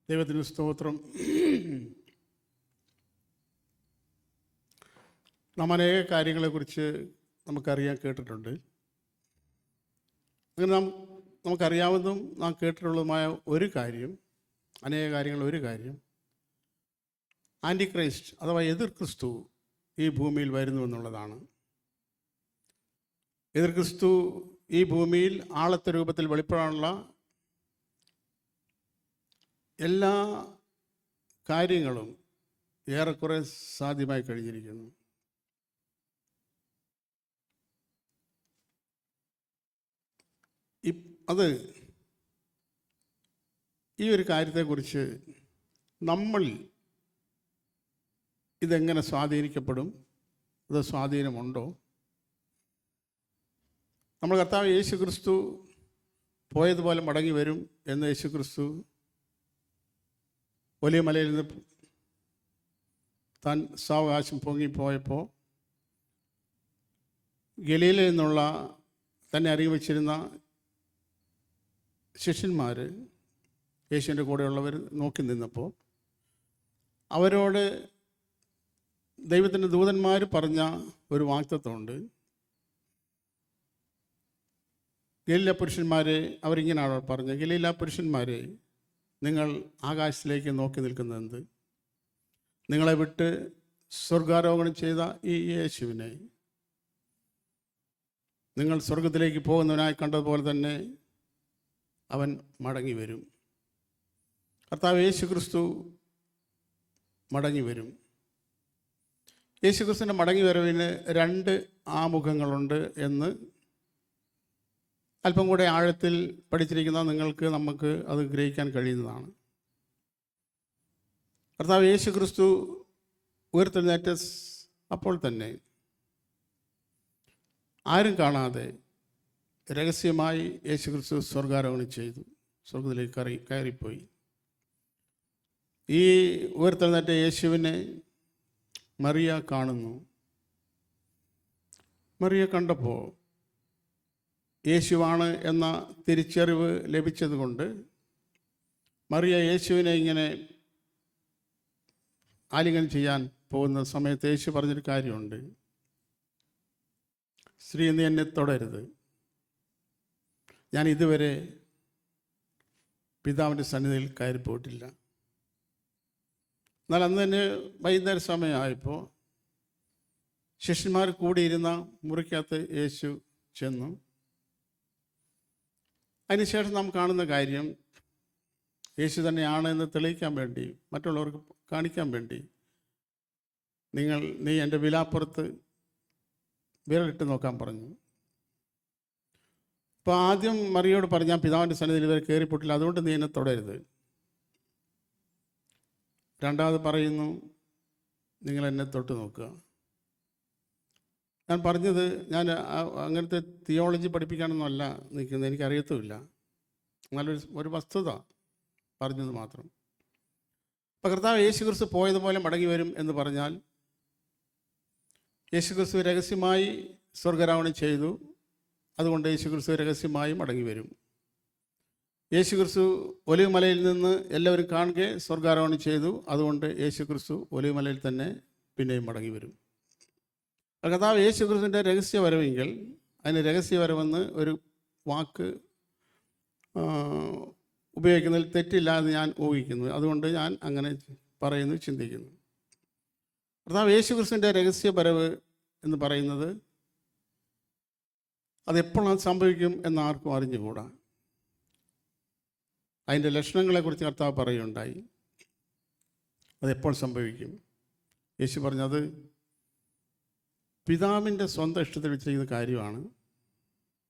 ദൈവത്തിന് സ്തോത്രം. നാം അനേക കാര്യങ്ങളെക്കുറിച്ച് നമുക്കറിയാൻ കേട്ടിട്ടുണ്ട്. അങ്ങനെ നമുക്കറിയാവുന്നതും നാം കേട്ടിട്ടുള്ളതുമായ ഒരു കാര്യം, അനേക കാര്യങ്ങൾ ഒരു കാര്യം, ആൻറ്റി ക്രൈസ്റ്റ് അഥവാ എതിർ ക്രിസ്തു ഈ ഭൂമിയിൽ വരുന്നു എന്നുള്ളതാണ്. എതിർ ക്രിസ്തു ഈ ഭൂമിയിൽ ആളത്തെ രൂപത്തിൽ വെളിപ്പെടാനുള്ള എല്ലാ കാര്യങ്ങളും ഏറെക്കുറെ സാധ്യമായി കഴിഞ്ഞിരിക്കുന്നു. അത് ഈ ഒരു കാര്യത്തെക്കുറിച്ച് നമ്മൾ ഇതെങ്ങനെ സ്വാധീനിക്കപ്പെടും, ഇത് സ്വാധീനമുണ്ടോ? നമ്മൾ കർത്താവ് യേശു ക്രിസ്തു പോയതുപോലെ മടങ്ങി വരും എന്ന് യേശു ക്രിസ്തു വലിയ മലയിൽ നിന്ന് താൻ സാവകാശം പൊങ്ങിപ്പോയപ്പോൾ ഗലീലയിൽ നിന്നുള്ള തന്നെ അറിയിച്ചിരുന്ന ശിഷ്യന്മാർ യേശുവിൻ്റെ കൂടെയുള്ളവർ നോക്കി നിന്നപ്പോൾ അവരോട് ദൈവത്തിൻ്റെ ദൂതന്മാർ പറഞ്ഞ ഒരു വാഗ്ദത്തമുണ്ട്. ഗലീല പുരുഷന്മാരെ അവരിങ്ങനെയാണ് പറഞ്ഞത്: ഗലീല പുരുഷന്മാരെ, നിങ്ങൾ ആകാശത്തിലേക്ക് നോക്കി നിൽക്കുന്നത്, നിങ്ങളെ വിട്ട് സ്വർഗാരോഹണം ചെയ്ത ഈ യേശുവിനെ നിങ്ങൾ സ്വർഗത്തിലേക്ക് പോകുന്നവനായി കണ്ടതുപോലെ തന്നെ അവൻ മടങ്ങി വരും. കർത്താവ് യേശു ക്രിസ്തു മടങ്ങി വരും. യേശു ക്രിസ്തുവിൻ്റെ മടങ്ങി വരവിന് രണ്ട് ആമുഖങ്ങളുണ്ട് എന്ന് അല്പം കൂടെ ആഴത്തിൽ പഠിച്ചിരിക്കുന്ന നമുക്ക് അത് ഗ്രഹിക്കാൻ കഴിയുന്നതാണ്. കർത്താവ് യേശു ക്രിസ്തു ഉയർത്തെഴുന്നേറ്റ അപ്പോൾ തന്നെ ആരും കാണാതെ രഹസ്യമായി യേശു ക്രിസ്തു സ്വർഗാരോഹണം ചെയ്തു, സ്വർഗത്തിലേക്ക് കയറിപ്പോയി. ഈ ഉയർത്തെഴുന്നേറ്റ യേശുവിനെ മറിയ കാണുന്നു. മറിയ കണ്ടപ്പോൾ യേശുവാണ് എന്ന തിരിച്ചറിവ് ലഭിച്ചതുകൊണ്ട് മറിയ യേശുവിനെ ഇങ്ങനെ ആലിംഗനം ചെയ്യാൻ പോകുന്ന സമയത്ത് യേശു പറഞ്ഞൊരു കാര്യമുണ്ട്: സ്ത്രീ, നീ എന്നെ തൊടരുത്, ഞാൻ ഇതുവരെ പിതാവിൻ്റെ സന്നിധിയിൽ കയറിപ്പോയിട്ടില്ല. എന്നാൽ അന്ന് തന്നെ വൈകുന്നേര സമയമായപ്പോൾ ശിഷ്യന്മാർ കൂടിയിരുന്ന മുറിക്കകത്ത് യേശു ചെന്നു. അതിനുശേഷം നാം കാണുന്ന കാര്യം, യേശു തന്നെയാണ് എന്ന് തെളിയിക്കാൻ വേണ്ടി, മറ്റുള്ളവർക്ക് കാണിക്കാൻ വേണ്ടി, നീ എൻ്റെ വിലാപ്പുറത്ത് വിരലിട്ട് നോക്കാൻ പറഞ്ഞു. അപ്പോൾ ആദ്യം മറിയോട് പറഞ്ഞു, ഞാൻ പിതാവിൻ്റെ സന്നിധിയിൽ ഇതുവരെ കയറിപ്പോയിട്ടില്ല, അതുകൊണ്ട് നീ എന്നെ തൊടരുത്. രണ്ടാമത് പറയുന്നു, നിങ്ങൾ എന്നെ തൊട്ട് നോക്കുക. ഞാൻ പറഞ്ഞത്, ഞാൻ അങ്ങനത്തെ തിയോളജി പഠിപ്പിക്കാനൊന്നുമല്ല നിൽക്കുന്നത്, എനിക്കറിയത്തുമില്ല. നല്ലൊരു വസ്തുത പറഞ്ഞത് മാത്രം. അപ്പോൾ കർത്താവ് യേശു ക്രിസ്തു പോയതുപോലെ മടങ്ങി വരും എന്ന് പറഞ്ഞാൽ, യേശു ക്രിസ്തു രഹസ്യമായി സ്വർഗാരോഹണം ചെയ്തു, അതുകൊണ്ട് യേശു ക്രിസ്തു രഹസ്യമായി മടങ്ങി വരും. യേശു ക്രിസ്തു ഒലിവുമലയിൽ നിന്ന് എല്ലാവരും കാണുക സ്വർഗാരോഹണം ചെയ്തു, അതുകൊണ്ട് യേശു ക്രിസ്തു ഒലിവുമലയിൽ തന്നെ പിന്നെയും മടങ്ങി വരും. കർത്താവ് യേശു ക്രിസ്തുവിൻ്റെ രഹസ്യവരവെങ്കിൽ, അതിന് രഹസ്യവരവെന്ന് ഒരു വാക്ക് ഉപയോഗിക്കുന്നതിൽ തെറ്റില്ല എന്ന് ഞാൻ ഊഹിക്കുന്നു. അതുകൊണ്ട് ഞാൻ അങ്ങനെ പറയുന്നു, ചിന്തിക്കുന്നു. കർത്താവ് യേശു ക്രിസ്തുവിൻ്റെ രഹസ്യവരവ് എന്ന് പറയുന്നത് അതെപ്പോഴാണ് സംഭവിക്കും എന്ന് ആർക്കും അറിഞ്ഞുകൂടാ. അതിൻ്റെ ലക്ഷണങ്ങളെക്കുറിച്ച് കർത്താവ് പറയുകയുണ്ടായി. അതെപ്പോൾ സംഭവിക്കും? യേശു പറഞ്ഞത് പിതാവിൻ്റെ സ്വന്തം ഇഷ്ടത്തിൽ വെച്ചിരിക്കുന്ന കാര്യമാണ്.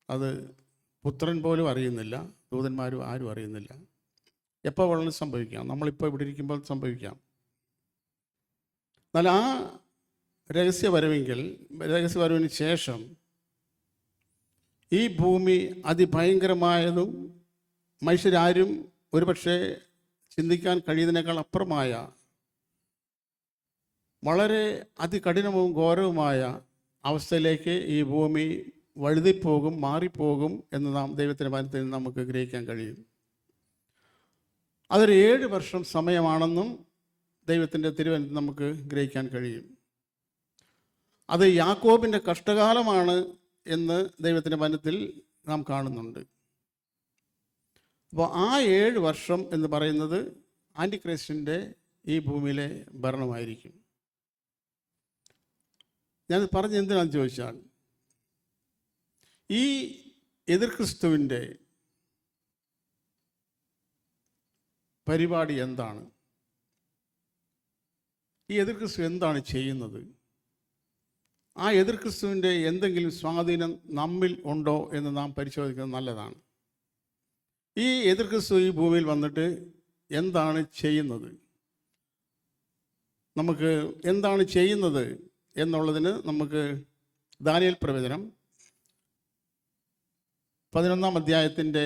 അത് പുത്രൻ പോലും അറിയുന്നില്ല, ദൂതന്മാരും ആരും അറിയുന്നില്ല. എപ്പോൾ വേണമെങ്കിലും സംഭവിക്കാം, നമ്മളിപ്പോൾ ഇവിടെ ഇരിക്കുമ്പോൾ സംഭവിക്കാം. എന്നാൽ ആ രഹസ്യവരവിന് ശേഷം ഈ ഭൂമി അതിഭയങ്കരമായതും മനുഷ്യരാരും ഒരുപക്ഷെ ചിന്തിക്കാൻ കഴിയുന്നതിനേക്കാൾ അപ്പുറമായ വളരെ അതികഠിനവും ഘോരവുമായ അവസ്ഥയിലേക്ക് ഈ ഭൂമി വഴുതിപ്പോകും, മാറിപ്പോകും എന്ന് നാം ദൈവത്തിൻ്റെ വചനത്തിൽ നമുക്ക് ഗ്രഹിക്കാൻ കഴിയും. അതൊരു 7 വർഷം സമയമാണെന്നും ദൈവത്തിൻ്റെ തിരുവചനത്തിൽ നമുക്ക് ഗ്രഹിക്കാൻ കഴിയും. അത് യാക്കോബിൻ്റെ കഷ്ടകാലമാണ് എന്ന് ദൈവത്തിൻ്റെ വചനത്തിൽ നാം കാണുന്നുണ്ട്. അപ്പോൾ ആ 7 വർഷം എന്ന് പറയുന്നത് ആൻറ്റിക്രൈസ്റ്റിൻ്റെ ഈ ഭൂമിയിലെ ഭരണമായിരിക്കും. ഞാൻ പറഞ്ഞത് എന്തിനാണെന്ന് ചോദിച്ചാൽ, ഈ എതിർ ക്രിസ്തുവിൻ്റെ പരിപാടി എന്താണ്? ഈ എതിർ ക്രിസ്തു എന്താണ് ചെയ്യുന്നത്? ആ എതിർ ക്രിസ്തുവിൻ്റെ എന്തെങ്കിലും സ്വാധീനം നമ്മിൽ ഉണ്ടോ എന്ന് നാം പരിശോധിക്കുന്നത് നല്ലതാണ്. ഈ എതിർ ക്രിസ്തു ഈ ഭൂമിയിൽ വന്നിട്ട് എന്താണ് ചെയ്യുന്നത്, നമുക്ക് എന്താണ് ചെയ്യുന്നത് എന്നുള്ളതിന് നമുക്ക് ദാനിയേൽ പ്രവചനം 11-ാം അധ്യായത്തിൻ്റെ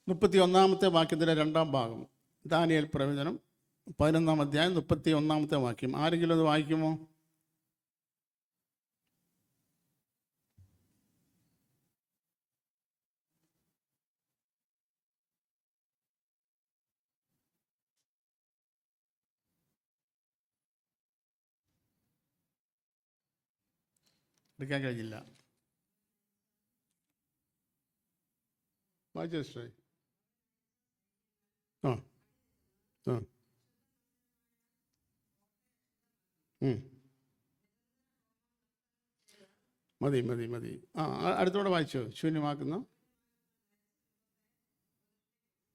31-ാമത്തെ വാക്യത്തിൻ്റെ 2-ാം ഭാഗം. ദാനിയേൽ പ്രവചനം 11-ാം അധ്യായം 31-ാമത്തെ വാക്യം. ആരെങ്കിലും അത് വായിക്കുമോ? എടുക്കാൻ കഴിഞ്ഞില്ല. വായിച്ചേ. ആ ആ മതി മതി മതി. അടുത്തോടെ വായിച്ചോ. ശൂന്യമാക്കുന്ന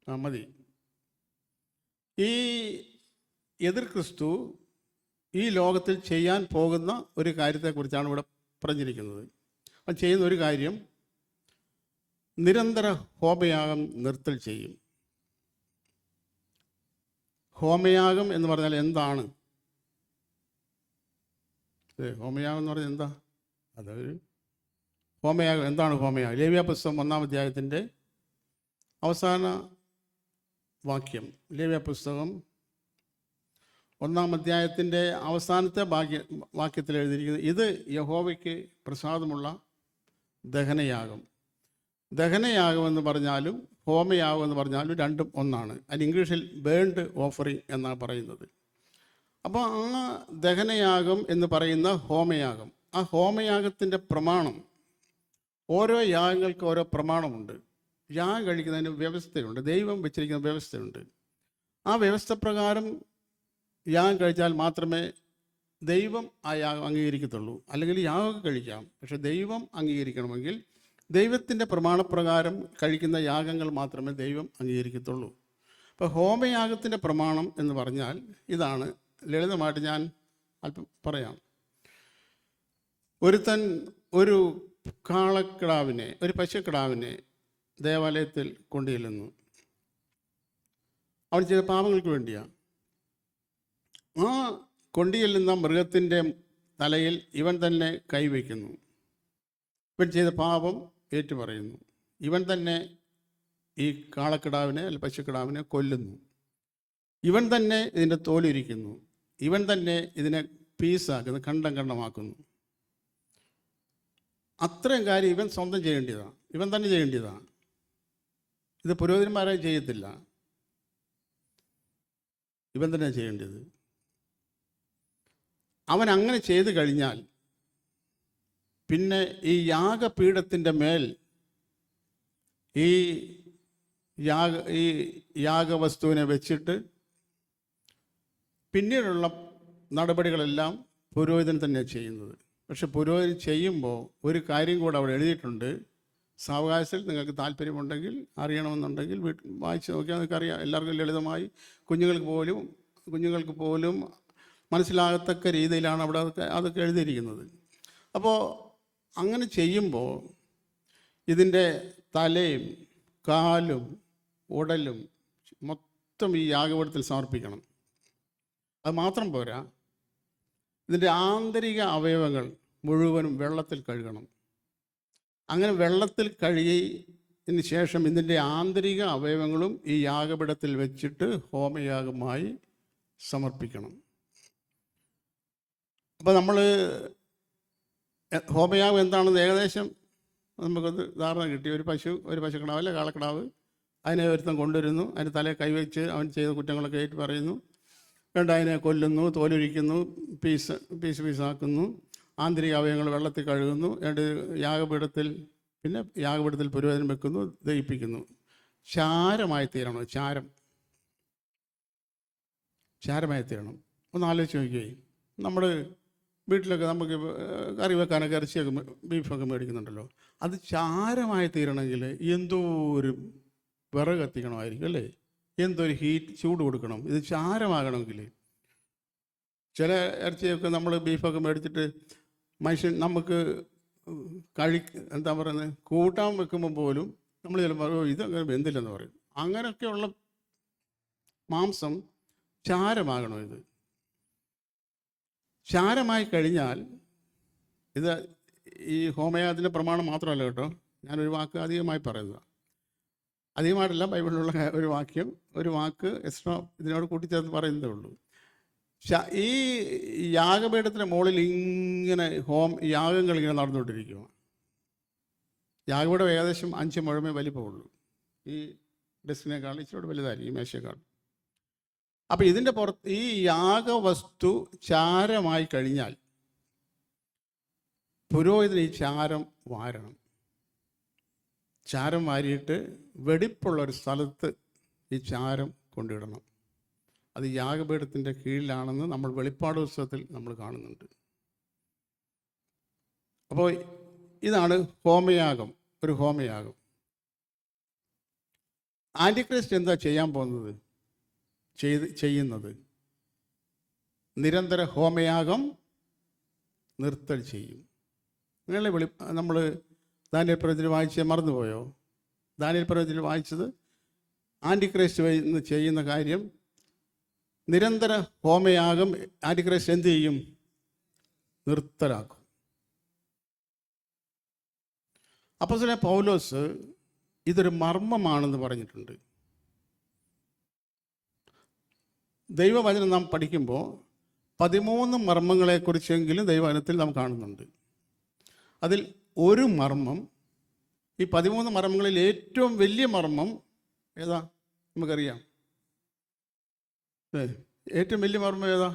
മതി. ഈ എതിർ ക്രിസ്തു ഈ ലോകത്തിൽ ചെയ്യാൻ പോകുന്ന ഒരു കാര്യത്തെക്കുറിച്ചാണ് ഇവിടെ പറഞ്ഞിരിക്കുന്നത്. അവൻ ചെയ്യുന്ന ഒരു കാര്യം, നിരന്തര ഹോമയാഗം നിർത്തൽ ചെയ്യും. ഹോമയാഗം എന്ന് പറഞ്ഞാൽ എന്താണ്? ഹോമയാഗം എന്ന് പറഞ്ഞാൽ എന്താ? അതൊരു ഹോമയാഗം എന്താണ് ഹോമയാഗം? ലേവ്യ പുസ്തകം 1-ാം അധ്യായത്തിൻ്റെ അവസാന വാക്യം. ലേവ്യ പുസ്തകം 1-ാം അധ്യായത്തിൻ്റെ അവസാനത്തെ വാക്യത്തിൽ എഴുതിയിരിക്കുന്നത്, ഇത് യഹോവയ്ക്ക് പ്രസാദമുള്ള ദഹനയാഗം. ദഹനയാഗം എന്ന് പറഞ്ഞാലും ഹോമയാഗം എന്ന് പറഞ്ഞാലും രണ്ടും ഒന്നാണ്. അതിന് ഇംഗ്ലീഷിൽ ബേൺഡ് ഓഫറിങ് എന്നാണ് പറയുന്നത്. അപ്പോൾ ആ ദഹനയാഗം എന്ന് പറയുന്ന ഹോമയാഗം, ആ ഹോമയാഗത്തിൻ്റെ പ്രമാണം, ഓരോ യാഗങ്ങൾക്ക് ഓരോ പ്രമാണമുണ്ട്. യാഗം കഴിക്കുന്നതിന് വ്യവസ്ഥയുണ്ട്, ദൈവം വെച്ചിരിക്കുന്ന വ്യവസ്ഥയുണ്ട്. ആ വ്യവസ്ഥ പ്രകാരം യാഗം കഴിച്ചാൽ മാത്രമേ ദൈവം ആ യാഗം അംഗീകരിക്കത്തുള്ളൂ. അല്ലെങ്കിൽ യാഗം കഴിക്കാം, പക്ഷെ ദൈവം അംഗീകരിക്കണമെങ്കിൽ ദൈവത്തിൻ്റെ പ്രമാണപ്രകാരം കഴിക്കുന്ന യാഗങ്ങൾ മാത്രമേ ദൈവം അംഗീകരിക്കത്തുള്ളൂ. അപ്പോൾ ഹോമയാഗത്തിൻ്റെ പ്രമാണം എന്ന് പറഞ്ഞാൽ ഇതാണ്. ലളിതമായിട്ട് ഞാൻ അല്പം പറയാം. ഒരുത്തൻ ഒരു കാളക്കിടാവിനെ, ഒരു പശുക്കിടാവിനെ ദേവാലയത്തിൽ കൊണ്ടുചെല്ലുന്നു. അവൻ ചെയ്ത പാപങ്ങൾക്ക് വേണ്ടിയാണ്. ആ കൊണ്ടുചെല്ലുന്ന മൃഗത്തിൻ്റെ തലയിൽ ഇവൻ തന്നെ കൈവയ്ക്കുന്നു. ഇവൻ ചെയ്ത പാപം ഏറ്റുപറയുന്നു. ഇവൻ തന്നെ ഈ കാളക്കിടാവിനെ അല്ലെങ്കിൽ പശുക്കിടാവിനെ കൊല്ലുന്നു. ഇവൻ തന്നെ ഇതിൻ്റെ തോലുരിക്കുന്നു. ഇവൻ തന്നെ ഇതിനെ പീസാക്കുന്നു, കണ്ടം കണ്ടമാക്കുന്നു. അത്രയും കാര്യം ഇവൻ സ്വന്തം ചെയ്യേണ്ടതാണ്, ഇവൻ തന്നെ ചെയ്യേണ്ടതാണ്. ഇത് പുരോഹിതന്മാരായി ചെയ്യത്തില്ല, ഇവൻ തന്നെ ചെയ്യേണ്ടത്. അവൻ അങ്ങനെ ചെയ്തു കഴിഞ്ഞാൽ പിന്നെ ഈ യാഗപീഠത്തിൻ്റെ മേൽ ഈ യാഗവസ്തുവിനെ വെച്ചിട്ട് പിന്നീടുള്ള നടപടികളെല്ലാം പുരോഹിതൻ തന്നെയാണ് ചെയ്യുന്നത്. പക്ഷെ പുരോഹിതൻ ചെയ്യുമ്പോൾ ഒരു കാര്യം കൂടെ അവിടെ എഴുതിയിട്ടുണ്ട്. സാവകാശത്തിൽ നിങ്ങൾക്ക് താല്പര്യമുണ്ടെങ്കിൽ, അറിയണമെന്നുണ്ടെങ്കിൽ വായിച്ച് നോക്കിയാൽ നിങ്ങൾക്ക് അറിയാം. എല്ലാവർക്കും ലളിതമായി കുഞ്ഞുങ്ങൾക്ക് പോലും മനസ്സിലാകത്തക്ക രീതിയിലാണ് അവിടെ അതൊക്കെ എഴുതിയിരിക്കുന്നത്. അപ്പോൾ അങ്ങനെ ചെയ്യുമ്പോൾ ഇതിൻ്റെ തലയും കാലും ഉടലും മൊത്തം ഈ യാഗപീഠത്തിൽ സമർപ്പിക്കണം. അത് മാത്രം പോരാ, ഇതിൻ്റെ ആന്തരിക അവയവങ്ങൾ മുഴുവനും വെള്ളത്തിൽ കഴുകണം. അങ്ങനെ വെള്ളത്തിൽ കഴുകിയതിന് ശേഷം ഇതിൻ്റെ ആന്തരിക അവയവങ്ങളും ഈ യാഗപീഠത്തിൽ വെച്ചിട്ട് ഹോമയാഗമായി സമർപ്പിക്കണം. അപ്പോൾ നമ്മൾ ഹോമയാഗം എന്താണെന്ന് ഏകദേശം നമുക്കത് ധാരണ കിട്ടി. ഒരു പശുക്കിടാവ് അല്ലെ കാളക്കിടാവ്, അതിനെ ഒരുത്തം കൊണ്ടുവരുന്നു, അതിന് തലയെ കൈവച്ച് അവൻ ചെയ്ത കുറ്റങ്ങളൊക്കെ ഏറ്റു പറയുന്നു. വേണ്ട, അതിനെ കൊല്ലുന്നു, തോലൊഴിക്കുന്നു, പീസാക്കുന്നു, ആന്തരിക അവയവങ്ങൾ വെള്ളത്തിൽ കഴുകുന്നു. യാഗപീഠത്തിൽ പുരോഹിതൻ വെക്കുന്നു, ദഹിപ്പിക്കുന്നു. ചാരമായി തീരണം. ചാരമായി തീരണം. ഒന്ന് ആലോചിച്ച് നോക്കിയേ. നമ്മൾ വീട്ടിലൊക്കെ നമുക്ക് കറി വെക്കാനൊക്കെ ഇറച്ചിയൊക്കെ ബീഫൊക്കെ മേടിക്കുന്നുണ്ടല്ലോ. അത് ചാരമായി തീരണമെങ്കിൽ എന്തോ ഒരു വിറക് കത്തിക്കണമായിരിക്കും അല്ലേ, എന്തോ ഒരു ചൂട് കൊടുക്കണം ഇത് ചാരമാകണമെങ്കിൽ. ചില ഇറച്ചിയൊക്കെ നമ്മൾ ബീഫൊക്കെ മേടിച്ചിട്ട് നമുക്ക് എന്താ പറയുന്നത്, കൂട്ടാൻ വെക്കുമ്പോൾ പോലും നമ്മൾ ചിലപ്പോൾ ഇതങ്ങനെ വെന്തില്ലെന്ന് പറയും. അങ്ങനെയൊക്കെയുള്ള മാംസം ചാരമാകണം. ഇത് ചാരമായി കഴിഞ്ഞാൽ, ഇത് ഈ ഹോമയാഗത്തിൻ്റെ പ്രമാണം മാത്രമല്ല കേട്ടോ, ഞാനൊരു വാക്ക് അധികമായി പറയുന്നതാണ്. അധികമായിട്ടല്ല, ബൈബിളിലുള്ള ഒരു വാക്ക് എക്സ്ട്രാ ഇതിനോട് കൂട്ടിച്ചേർത്ത് പറയുന്നതേ ഉള്ളൂ. ഈ യാഗപീഠത്തിൻ്റെ മുകളിൽ ഇങ്ങനെ യാഗങ്ങൾ ഇങ്ങനെ നടന്നുകൊണ്ടിരിക്കുക. യാഗപീഠം ഏകദേശം 5 മുഴമേ വലിപ്പമുള്ളൂ. ഈ ഡെസ്കിനേക്കാൾ ഇച്ചിരി വലുതായിരിക്കും, ഈ മേശയേക്കാൾ. അപ്പം ഇതിൻ്റെ പുറത്ത് ഈ യാഗവസ്തു ചാരമായി കഴിഞ്ഞാൽ പുരോഹിതന് ഈ ചാരം വാരണം. ചാരം വാരിയിട്ട് വെടിപ്പുള്ളൊരു സ്ഥലത്ത് ഈ ചാരം കൊണ്ടിടണം. അത് യാഗപീഠത്തിൻ്റെ കീഴിലാണെന്ന് നമ്മൾ വെളിപ്പാട് പുസ്തകത്തിൽ നമ്മൾ കാണുന്നുണ്ട്. അപ്പോൾ ഇതാണ് ഹോമയാഗം, ഒരു ഹോമയാഗം. ആൻറ്റിക്രൈസ്റ്റ് എന്താ ചെയ്യാൻ പോകുന്നത്? ചെയ്യുന്നത് നിരന്തര ഹോമയാഗം നിർത്തൽ ചെയ്യും. നിങ്ങളെ നമ്മൾ ദാനിയേൽ പ്രവചനത്തിൽ വായിച്ച് മറന്നുപോയോ? ദാനിയേൽ പ്രവചനത്തിൽ വായിച്ചത് ആൻറ്റിക്രൈസ്റ്റ് ചെയ്യുന്ന കാര്യം, നിരന്തര ഹോമയാഗം ആൻറ്റിക്രൈസ്റ്റ് എന്ത് ചെയ്യും? നിർത്തലാക്കും. അപ്പോസ്തലൻ പൗലോസ് ഇതൊരു മർമ്മമാണെന്ന് പറഞ്ഞിട്ടുണ്ട്. ദൈവവചനം നാം പഠിക്കുമ്പോൾ 13 മർമ്മങ്ങളെക്കുറിച്ചെങ്കിലും ദൈവവചനത്തിൽ നാം കാണുന്നുണ്ട്. അതിൽ ഒരു മർമ്മം, ഈ 13 മർമ്മങ്ങളിൽ ഏറ്റവും വലിയ മർമ്മം ഏതാ നമുക്കറിയാം? ഏറ്റവും വലിയ മർമ്മം ഏതാ?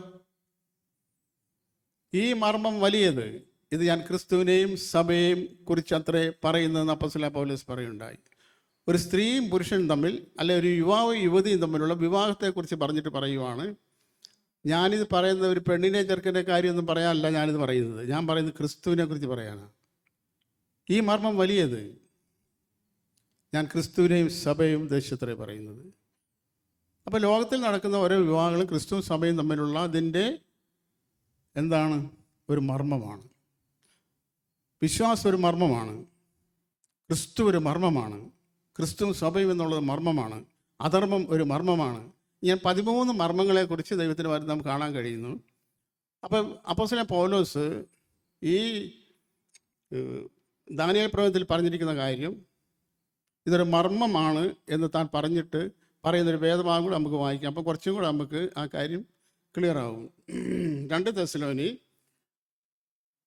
ഈ മർമ്മം വലിയത്. ഇത് ഞാൻ ക്രിസ്തുവിനെയും സഭയെയും കുറിച്ച് അത്രേ പറയുന്നതെന്ന് അപ്പോസ്തലൻ പൗലോസ് പറയുണ്ടായി. ഒരു സ്ത്രീയും പുരുഷനും തമ്മിൽ, അല്ലെ ഒരു യുവാവും യുവതിയും തമ്മിലുള്ള വിവാഹത്തെക്കുറിച്ച് പറഞ്ഞിട്ട് പറയുവാണ്. ഞാനിത് പറയുന്നത് ഒരു പെണ്ണിനെ ചെറുക്കൻ്റെ കാര്യമൊന്നും പറയാനല്ല ഞാനിത് പറയുന്നത്. ഞാൻ പറയുന്നത് ക്രിസ്തുവിനെ കുറിച്ച് പറയാനാണ്. ഈ മർമ്മം വലിയത്. ഞാൻ ക്രിസ്തുവിനെയും സഭയും ഉദ്ദേശിച്ചത്രേ പറയുന്നത്. അപ്പോൾ ലോകത്തിൽ നടക്കുന്ന ഓരോ വിവാഹങ്ങളും ക്രിസ്തുവും സഭയും തമ്മിലുള്ള അതിൻ്റെ എന്താണ്? ഒരു മർമ്മമാണ്. വിശ്വാസം ഒരു മർമ്മമാണ്. ക്രിസ്തു ഒരു മർമ്മമാണ്. ക്രിസ്തുവും സഭയും എന്നുള്ളത് മർമ്മമാണ്. അധർമ്മം ഒരു മർമ്മമാണ്. ഞാൻ 13 മർമ്മങ്ങളെക്കുറിച്ച് ദൈവത്തിൻ്റെ വചനത്തിൽ നമുക്ക് കാണാൻ കഴിയുന്നു. അപ്പം അപ്പോസ്തലൻ പൗലോസ് ഈ ദാനിയേൽ പ്രവചനത്തിൽ പറഞ്ഞിരിക്കുന്ന കാര്യം ഇതൊരു മർമ്മമാണ് എന്ന് താൻ പറഞ്ഞിട്ട് പറയുന്നൊരു വേദഭാഗം കൂടെ നമുക്ക് വായിക്കാം. അപ്പം കുറച്ചും കൂടെ നമുക്ക് ആ കാര്യം ക്ലിയർ ആകും. 2 തെസ്സലോനി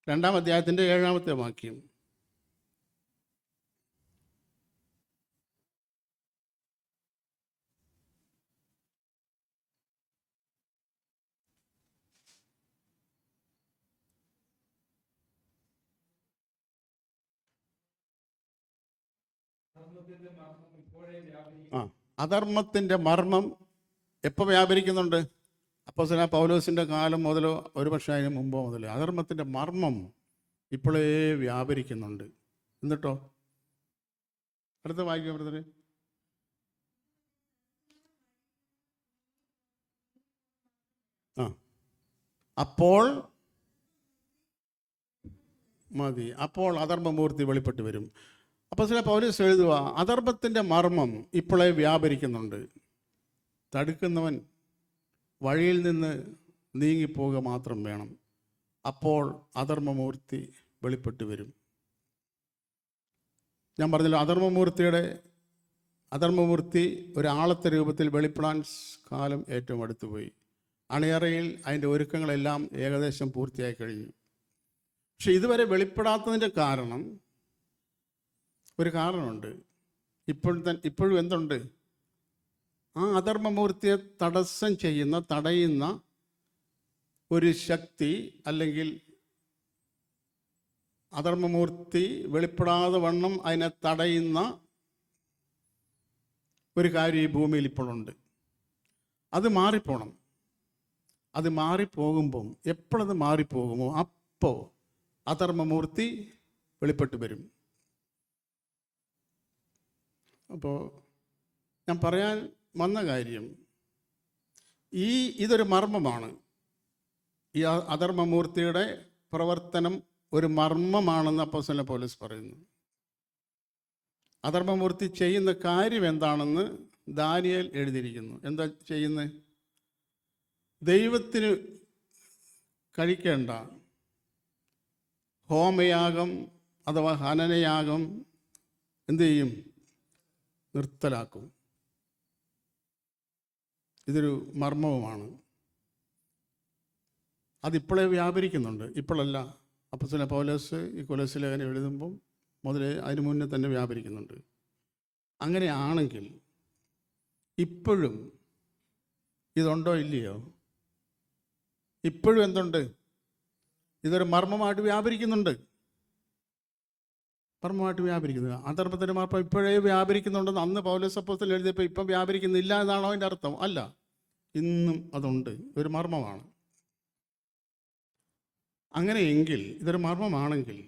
2-ാം അധ്യായത്തിൻ്റെ 7-ാമത്തെ വാക്യം. അധർമ്മത്തിൻ്റെ മർമ്മം എപ്പോൾ വ്യാപരിക്കുന്നുണ്ട്? അപ്പോസ്തലൻ പൗലോസിൻ്റെ കാലം മുതലോ ഒരുപക്ഷെ അതിന് മുമ്പോ മുതലോ അധർമ്മത്തിൻ്റെ മർമ്മം ഇപ്പോഴേ വ്യാപരിക്കുന്നുണ്ട്. എന്നിട്ടോ അടുത്ത വായിക്കുക ബ്രദറെ. അപ്പോൾ മതി, അപ്പോൾ അധർമ്മമൂർത്തി വെളിപ്പെട്ട് വരും. അപ്പോസ്തലൻ പൗലോസ് എഴുതുക, അധർമ്മത്തിൻ്റെ മർമ്മം ഇപ്പോഴേ വ്യാപരിക്കുന്നുണ്ട്. തടുക്കുന്നവൻ വഴിയിൽ നിന്ന് നീങ്ങിപ്പോവുക മാത്രം വേണം. അപ്പോൾ അധർമ്മമൂർത്തി വെളിപ്പെട്ട് വരും. ഞാൻ പറഞ്ഞല്ലോ, അധർമ്മമൂർത്തി ഒരാളത്തെ രൂപത്തിൽ വെളിപ്പെടാൻ കാലം ഏറ്റവും അടുത്തുപോയി. അണിയറയിൽ അതിൻ്റെ ഒരുക്കങ്ങളെല്ലാം ഏകദേശം പൂർത്തിയായി കഴിഞ്ഞു. പക്ഷെ ഇതുവരെ വെളിപ്പെടാത്തതിൻ്റെ കാരണം, ഒരു കാരണമുണ്ട്. ഇപ്പോഴും എന്തുണ്ട്? ആ അധർമ്മമൂർത്തിയെ തടയുന്ന ഒരു ശക്തി, അല്ലെങ്കിൽ അധർമ്മമൂർത്തി വെളിപ്പെടാതെ വണ്ണം അതിനെ തടയുന്ന ഒരു കാര്യം ഈ ഭൂമിയിൽ ഇപ്പോഴുണ്ട്. അത് മാറിപ്പോണം. അത് മാറിപ്പോകുമ്പം, എപ്പോഴത് മാറിപ്പോകുമോ അപ്പോൾ അധർമ്മമൂർത്തി വെളിപ്പെട്ട് വരും. അപ്പോൾ ഞാൻ പറയാൻ വന്ന കാര്യം, ഇതൊരു മർമ്മമാണ്. ഈ അധർമ്മമൂർത്തിയുടെ പ്രവർത്തനം ഒരു മർമ്മമാണെന്ന് അപ്പോസ്തലൻ പൗലോസ് പറയുന്നു. അധർമ്മമൂർത്തി ചെയ്യുന്ന കാര്യം എന്താണെന്ന് ദാനിയേൽ എഴുതിയിരിക്കുന്നു. എന്താ ചെയ്യുന്നത്? ദൈവത്തിന് കഴിക്കേണ്ട ഹോമയാഗം അഥവാ ഹനനയാഗം എന്തു ചെയ്യും? നിർത്തലാക്കും. ഇതൊരു മർമ്മവുമാണ്. അതിപ്പോഴേ വ്യാപരിക്കുന്നുണ്ട്. ഇപ്പോഴല്ല, അപ്പോസ്തലൻ പൗലോസ് ഈ കൊലോസ്യ ലേഖനം എഴുതുമ്പം മുതലേ അതിന് മുന്നേ തന്നെ വ്യാപരിക്കുന്നുണ്ട്. അങ്ങനെയാണെങ്കിൽ ഇപ്പോഴും ഇതുണ്ടോ ഇല്ലയോ? ഇപ്പോഴും എന്തുണ്ട്? ഇതൊരു മർമ്മമായിട്ട് വ്യാപരിക്കുന്നുണ്ട്. മർമ്മമായിട്ട് വ്യാപരിക്കുന്നത്, അധർമ്മത്തിൻ്റെ മർമ്മം ഇപ്പോഴേ വ്യാപരിക്കുന്നുണ്ടെന്ന് അന്ന് പൗലോസ് അപ്പോസ്തലൻ എഴുതിയപ്പോൾ ഇപ്പം വ്യാപരിക്കുന്നില്ല എന്നാണോ അതിൻ്റെ അർത്ഥം? അല്ല, ഇന്നും അതുണ്ട്. ഒരു മർമ്മമാണ്. അങ്ങനെയെങ്കിൽ, ഇതൊരു മർമ്മമാണെങ്കിൽ,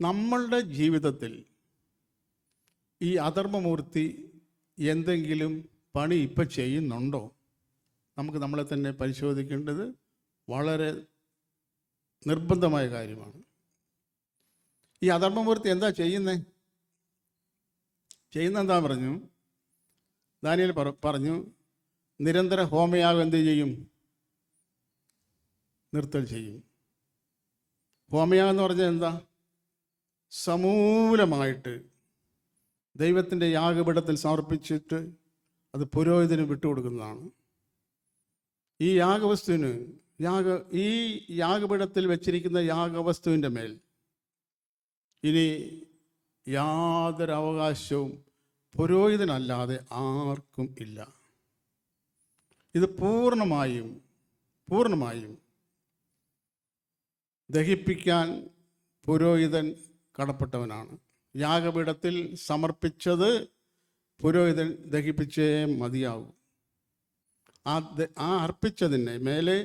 നമ്മളുടെ ജീവിതത്തിൽ ഈ അധർമ്മമൂർത്തി എന്തെങ്കിലും പണി ഇപ്പം ചെയ്യുന്നുണ്ടോ? നമുക്ക് നമ്മളെ തന്നെ പരിശോധിക്കേണ്ടത് വളരെ നിർബന്ധമായ കാര്യമാണ്. ഈ അധർമ്മമൂർത്തി എന്താ ചെയ്യുന്നത്? എന്താ പറഞ്ഞു? ദാനിയേൽ പറഞ്ഞു, നിരന്തര ഹോമയാഗം എന്ത് ചെയ്യും? നിർത്തൽ ചെയ്യും. ഹോമയാഗം എന്ന് പറഞ്ഞാൽ എന്താ? സമൂലമായിട്ട് ദൈവത്തിൻ്റെ യാഗപീഠത്തിൽ സമർപ്പിച്ചിട്ട് അത് പുരോഹിതന് വിട്ടുകൊടുക്കുന്നതാണ്. ഈ യാഗവസ്തുവിന് ഈ യാഗപീഠത്തിൽ വെച്ചിരിക്കുന്ന യാഗവസ്തുവിൻ്റെ മേൽ ഇനി യാതൊരു അവകാശവും പുരോഹിതനല്ലാതെ ആർക്കും ഇല്ല. ഇത് പൂർണ്ണമായും ദഹിപ്പിക്കാൻ പുരോഹിതൻ കടപ്പെട്ടവനാണ്. യാഗപീഠത്തിൽ സമർപ്പിച്ചത് പുരോഹിതൻ ദഹിപ്പിച്ചേ മതിയാവും. ആ അർപ്പിച്ചതിന് മേലെ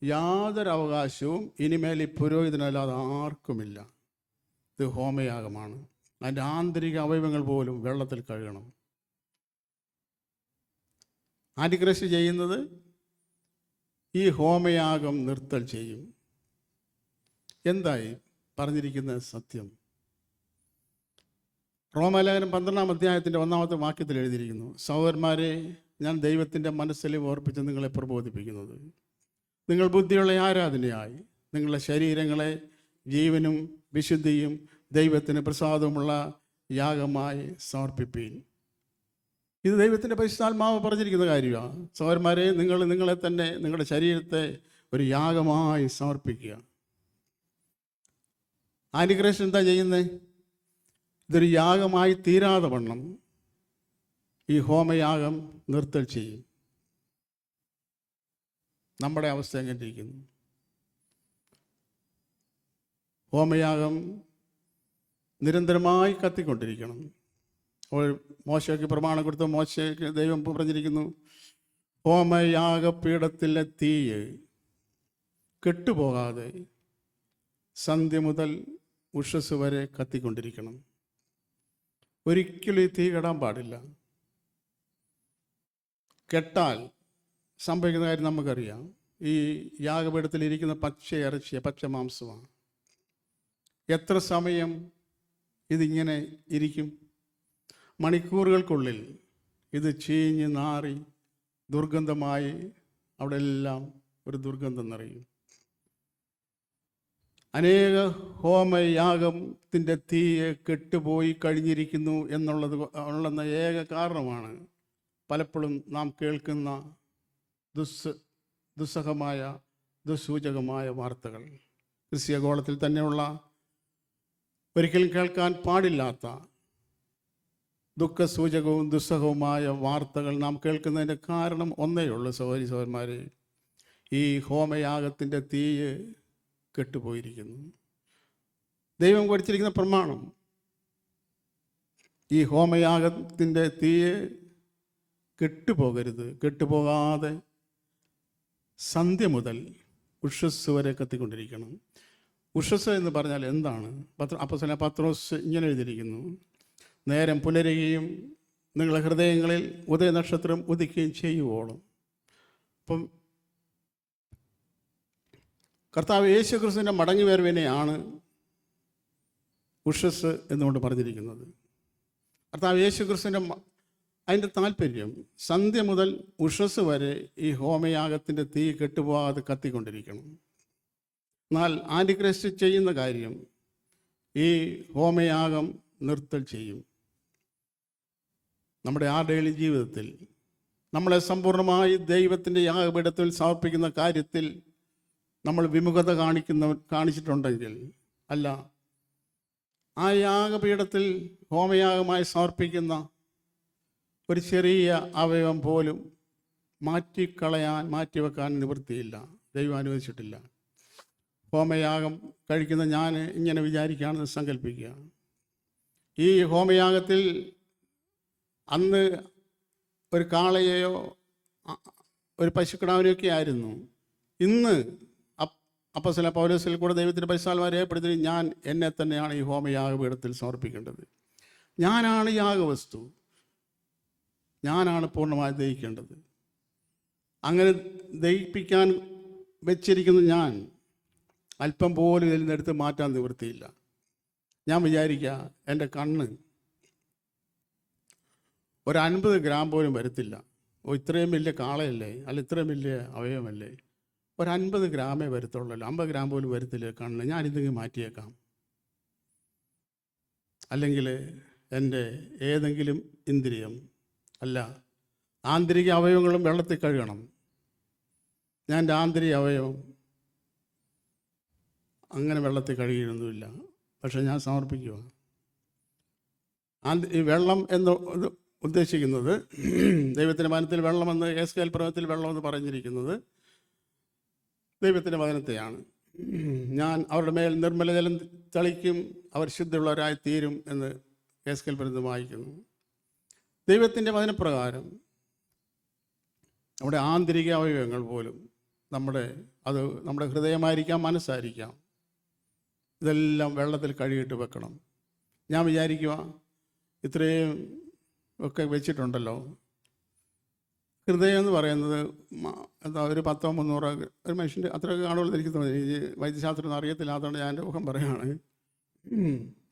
യാതൊരു അവകാശവും ഇനിമേൽ ഈ പുരോഹിതനല്ലാതെ ആർക്കുമില്ല. ഇത് ഹോമയാഗമാണ്. അതിൻ്റെ ആന്തരിക അവയവങ്ങൾ പോലും വെള്ളത്തിൽ കഴുകണം. ആന്റിക്രിസ്റ്റ് ചെയ്യുന്നത് ഈ ഹോമയാഗം നിർത്തൽ ചെയ്യും. എന്തായി പറഞ്ഞിരിക്കുന്ന സത്യം? റോമാലേഖനം 12-ാം അധ്യായത്തിൻ്റെ 1-ാമത്തെ വാക്യത്തിൽ എഴുതിയിരിക്കുന്നു, സഹോദരന്മാരെ, ഞാൻ ദൈവത്തിൻ്റെ മനസ്സിൽ ഓർപ്പിച്ച് നിങ്ങളെ പ്രബോധിപ്പിക്കുന്നത്, നിങ്ങൾ ബുദ്ധിയുള്ള ആരാധനയായി നിങ്ങളുടെ ശരീരങ്ങളെ ജീവനും വിശുദ്ധിയും ദൈവത്തിന് പ്രസാദവുമുള്ള യാഗമായി സമർപ്പിപ്പീൻ. ഇത് ദൈവത്തിൻ്റെ പരിശുദ്ധാത്മാവ് പറഞ്ഞിരിക്കുന്ന കാര്യമാണ്. സഹോദരന്മാരെ, നിങ്ങളെ തന്നെ, നിങ്ങളുടെ ശരീരത്തെ ഒരു യാഗമായി സമർപ്പിക്കുക. ആന്റിക്രിസ്റ്റ് എന്താ ചെയ്യുന്നത്? ഇതൊരു യാഗമായി തീരാതെ വണ്ണം ഈ ഹോമയാഗം നിർത്തൽ ചെയ്യും. നമ്മുടെ അവസ്ഥ എങ്ങനെ ഇരിക്കുന്നു? ഹോമയാഗം നിരന്തരമായി കത്തിക്കൊണ്ടിരിക്കണം. മോശയ്ക്ക് പ്രമാണം കൊടുത്ത മോശയ്ക്ക് ദൈവം പറഞ്ഞിരിക്കുന്നു, ഹോമയാഗപീഠത്തിലെ തീയ് കെട്ടുപോകാതെ സന്ധ്യ മുതൽ ഉഷസ് വരെ കത്തിക്കൊണ്ടിരിക്കണം. ഒരിക്കലും ഈ തീ കെടാൻ പാടില്ല. കെട്ടാൽ സംഭവിക്കുന്ന കാര്യം നമുക്കറിയാം. ഈ യാഗപീഠത്തിലിരിക്കുന്ന പച്ച മാംസമാണ്. എത്ര സമയം ഇതിങ്ങനെ ഇരിക്കും? മണിക്കൂറുകൾക്കുള്ളിൽ ഇത് ചീഞ്ഞ് നാറി ദുർഗന്ധമായി അവിടെ എല്ലാം ഒരു ദുർഗന്ധം നിറയും. അനേക ഹോമയാഗത്തിൻ്റെ തീയെ കെട്ടുപോയി കഴിഞ്ഞിരിക്കുന്നു ഉള്ള ഏക കാരണമാണ് പലപ്പോഴും നാം കേൾക്കുന്ന ദുസ്സഹമായ ദുസ്സൂചകമായ വാർത്തകൾ. ക്രിസ്തീയ ഗോളത്തിൽ തന്നെയുള്ള ഒരിക്കലും കേൾക്കാൻ പാടില്ലാത്ത ദുഃഖസൂചകവും ദുസ്സഹവുമായ വാർത്തകൾ നാം കേൾക്കുന്നതിൻ്റെ കാരണം ഒന്നേ ഉള്ളൂ സഹോദരി സഹോദരന്മാരെ. ഈ ഹോമയാഗത്തിൻ്റെ തീയ് കെട്ടുപോയിരിക്കുന്നു. ദൈവം കൊടുത്തിരിക്കുന്ന പ്രമാണം, ഈ ഹോമയാഗത്തിൻ്റെ തീയ് കെട്ടുപോകരുത്. കെട്ടുപോകാതെ സന്ധ്യ മുതൽ ഉഷസ് വരെ കത്തിക്കൊണ്ടിരിക്കണം. ഉഷസ് എന്ന് പറഞ്ഞാൽ എന്താണ്? അപ്പോസ്തലനായ പത്രോസ് ഇങ്ങനെ എഴുതിയിരിക്കുന്നു: നേരം പുലരുകയും നിങ്ങളുടെ ഹൃദയങ്ങളിൽ ഉദയനക്ഷത്രം ഉദിക്കുകയും ചെയ്യുവോളം. അപ്പം കർത്താവ് യേശു ക്രിസ്തുവിൻ്റെ മടങ്ങി വരവിനെയാണ് ഉഷസ് എന്നുകൊണ്ട് പറഞ്ഞിരിക്കുന്നത്. കർത്താവ് യേശു ക്രിസ്തുവിൻ്റെ അതിൻ്റെ താല്പര്യം സന്ധ്യ മുതൽ ഉഷസ് വരെ ഈ ഹോമയാഗത്തിൻ്റെ തീ കെട്ടുപോകാതെ കത്തിക്കൊണ്ടിരിക്കണം. എന്നാൽ ആൻറ്റിക്രൈസ്റ്റ് ചെയ്യുന്ന കാര്യം ഈ ഹോമയാഗം നിർത്തൽ ചെയ്യും. നമ്മുടെ ആരുടെയും ജീവിതത്തിൽ നമ്മളെ സമ്പൂർണ്ണമായി ദൈവത്തിൻ്റെ യാഗപീഠത്തിൽ സമർപ്പിക്കുന്ന കാര്യത്തിൽ നമ്മൾ വിമുഖത കാണിച്ചിട്ടുണ്ടെങ്കിൽ, അല്ല ആ യാഗപീഠത്തിൽ ഹോമയാഗമായി സമർപ്പിക്കുന്ന ഒരു ചെറിയ അവയവം പോലും മാറ്റിവെക്കാൻ നിവൃത്തിയില്ല, ദൈവം അനുവദിച്ചിട്ടില്ല. ഹോമയാഗം കഴിക്കുന്ന ഞാൻ ഇങ്ങനെ വിചാരിക്കുകയാണെന്ന് സങ്കല്പിക്കുക. ഈ ഹോമയാഗത്തിൽ അന്ന് ഒരു കാളയെയോ ഒരു പശുക്കിടാവിനെയൊക്കെ ആയിരുന്നു. ഇന്ന് അപ്പോസ്തലനായ പൗലോസിൽ കൂടെ ദൈവത്തിൻ്റെ പരിശുദ്ധാത്മാവ് രേഖപ്പെടുത്തി, ഞാൻ എന്നെ തന്നെയാണ് ഈ ഹോമയാഗപീഠത്തിൽ സമർപ്പിക്കേണ്ടത്. ഞാനാണ് യാഗവസ്തു, ഞാനാണ് പൂർണ്ണമായി ദഹിക്കേണ്ടത്. അങ്ങനെ ദഹിപ്പിക്കാൻ വെച്ചിരിക്കുന്ന ഞാൻ അല്പം പോലും ഇതിൽ നിന്നെടുത്ത് മാറ്റാൻ നിവൃത്തിയില്ല. ഞാൻ വിചാരിക്കുക, എൻ്റെ കണ്ണ് ഒരു 50 ഗ്രാം പോലും വരത്തില്ല. ഇത്രയും വലിയ കാളയല്ലേ, അല്ല ഇത്രയും വലിയ അവയവമല്ലേ, ഒരു 50 ഗ്രാമേ വരത്തുള്ളല്ലോ, 50 ഗ്രാം പോലും വരത്തില്ല കണ്ണ്. ഞാനിതെങ്കിലും മാറ്റിയേക്കാം. അല്ലെങ്കിൽ എൻ്റെ ഏതെങ്കിലും ഇന്ദ്രിയം, അല്ല ആന്തരിക അവയവങ്ങളും വെള്ളത്തിൽ കഴുകണം. ഞാൻ എൻ്റെ ആന്തരിക അവയവം അങ്ങനെ വെള്ളത്തിൽ കഴുകിയൊന്നുമില്ല, പക്ഷെ ഞാൻ സമർപ്പിക്കുക. ഈ വെള്ളം എന്ന് ഉദ്ദേശിക്കുന്നത് ദൈവത്തിൻ്റെ വചനത്തിൽ വെള്ളമെന്ന്, എസ്കേൽ പ്രവചനത്തിൽ വെള്ളമെന്ന് പറഞ്ഞിരിക്കുന്നത് ദൈവത്തിൻ്റെ വചനത്തെയാണ്. ഞാൻ അവരുടെ മേൽ നിർമ്മല ജലം തളിക്കും, അവർ ശുദ്ധിയുള്ളവരായി തീരും എന്ന് എസ്കേൽ പ്രവചനം വായിക്കുന്നു. ദൈവത്തിൻ്റെ വചനപ്രകാരം നമ്മുടെ ആന്തരിക അവയവങ്ങൾ പോലും നമ്മുടെ ഹൃദയമായിരിക്കാം, മനസ്സായിരിക്കാം, ഇതെല്ലാം വെള്ളത്തിൽ കഴുകിയിട്ട് വെക്കണം. ഞാൻ വിചാരിക്കുക, ഇത്രയും ഒക്കെ വെച്ചിട്ടുണ്ടല്ലോ. ഹൃദയം എന്ന് പറയുന്നത് ഒരു 100-300 ഒരു മനുഷ്യൻ്റെ അത്രയൊക്കെ കാണുള്ളൂ എനിക്ക് തോന്നി. ഈ വൈദ്യശാസ്ത്രം അറിയത്തില്ലാത്തതുകൊണ്ട് ഞാൻ എൻ്റെ ഊഹം പറയുകയാണ്.